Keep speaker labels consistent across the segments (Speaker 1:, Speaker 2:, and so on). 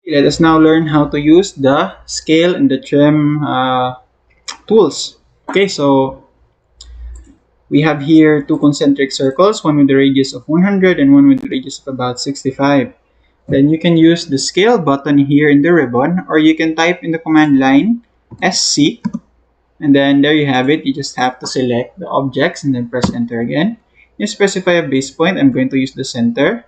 Speaker 1: Let us now learn how to use the scale and the trim tools. Okay, so we have here two concentric circles, one with a radius of 100 and one with a radius of about 65. Then you can use the scale button here in the ribbon, or you can type in the command line SC, and then there you have it. You just have to select the objects and then press enter again. You specify a base point. I'm going to use the center.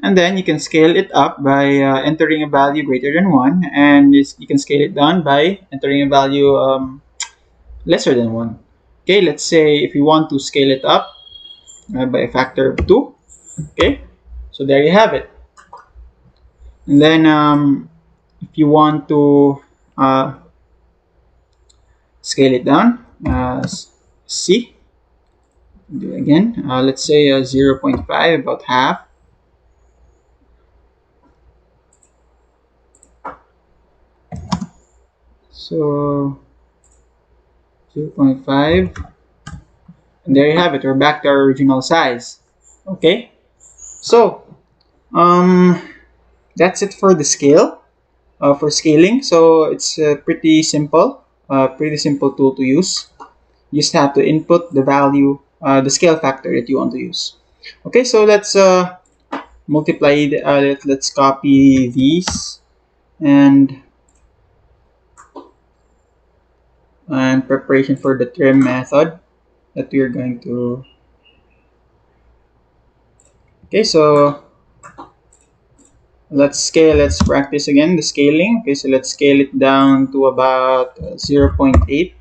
Speaker 1: And then you can scale it up by entering a value greater than 1, and you can scale it down by entering a value lesser than 1. Okay, let's say if you want to scale it up by a factor of 2. Okay, so there you have it. And then if you want to scale it down, C, do it again. Let's say 0 0.5, about half. So 0 0.5. And there you have it. We're back to our original size. Okay. So that's it for the scale. For scaling, so it's pretty simple tool to use. You just have to input the value, the scale factor that you want to use. Okay, so let's multiply. Let's copy these and preparation for the trim method that we're going to. Okay, so let's practice again the scaling. Okay, so let's scale it down to about 0.8.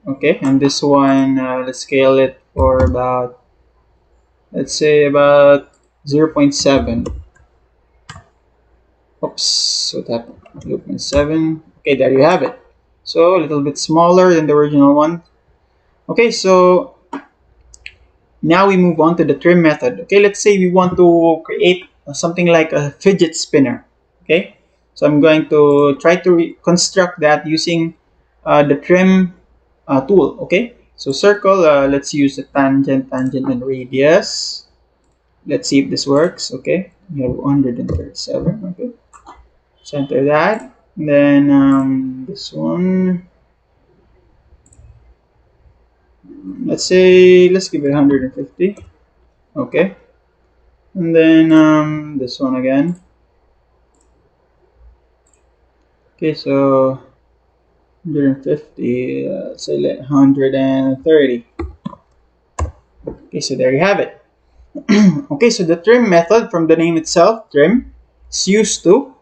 Speaker 1: Okay, and this one, let's scale it for about, let's say about 0.7. Oops, what happened? 0.7. Okay, there you have it. So a little bit smaller than the original one. Okay, so now we move on to the trim method. Okay, let's say we want to create something like a fidget spinner. Okay, so I'm going to try to reconstruct that using the trim tool. Okay, so circle, let's use the tangent, and radius. Let's see if this works. Okay, we have 137. Okay, center that. And then this one, let's give it 150. Okay, and then this one again. Okay, so 150, let's say 130. Okay, so there you have it. Okay, so the trim method, from the name itself, trim, is used to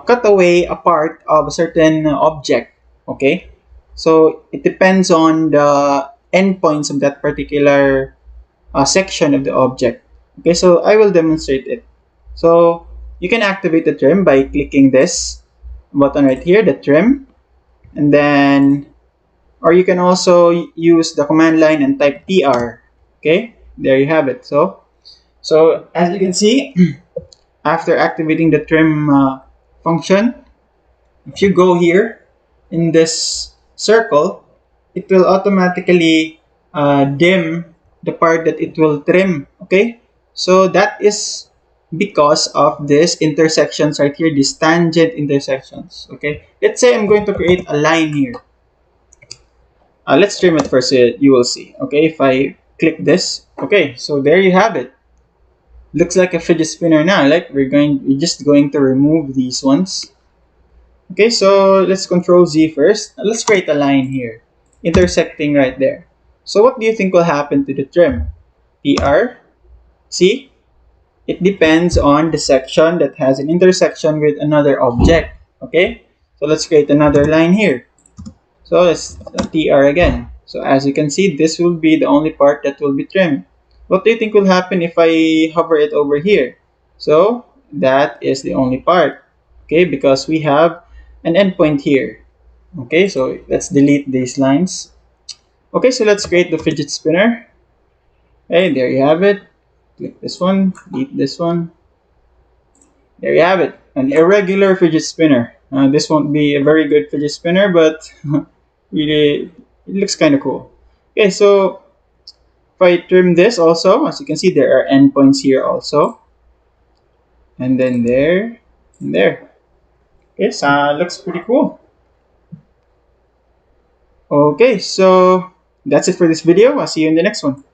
Speaker 1: cut away a part of a certain object. Okay, so it depends on the endpoints of that particular section of the object. Okay, so I will demonstrate it. So you can activate the trim by clicking this button right here, the trim, and then, or you can also use the command line and type TR. Okay, there you have it. So as you can see, after activating the trim function, if you go here in this circle, it will automatically dim the part that it will trim. Okay, so that is because of this intersections right here, these tangent intersections. Okay, let's say I'm going to create a line here. Let's trim it first, you will see. Okay, if I click this, okay, so there you have it. Looks like a fidget spinner now. Like we're just going to remove these ones. Okay, so let's Control Z first. Let's create a line here, intersecting right there. So what do you think will happen to the trim? TR, see? It depends on the section that has an intersection with another object. Okay, so let's create another line here. So let's TR again. So as you can see, this will be the only part that will be trimmed. What do you think will happen if I hover it over here? So that is the only part. Okay, because we have an endpoint here. Okay, so let's delete these lines. Okay, so let's create the fidget spinner. Okay, there you have it. Click this one, delete this one. There you have it, an irregular fidget spinner. This won't be a very good fidget spinner, but really, it looks kind of cool. Okay, so if I trim this also, as you can see, there are endpoints here also. and then there, and there. Okay, so looks pretty cool. Okay, so that's it for this video. I'll see you in the next one.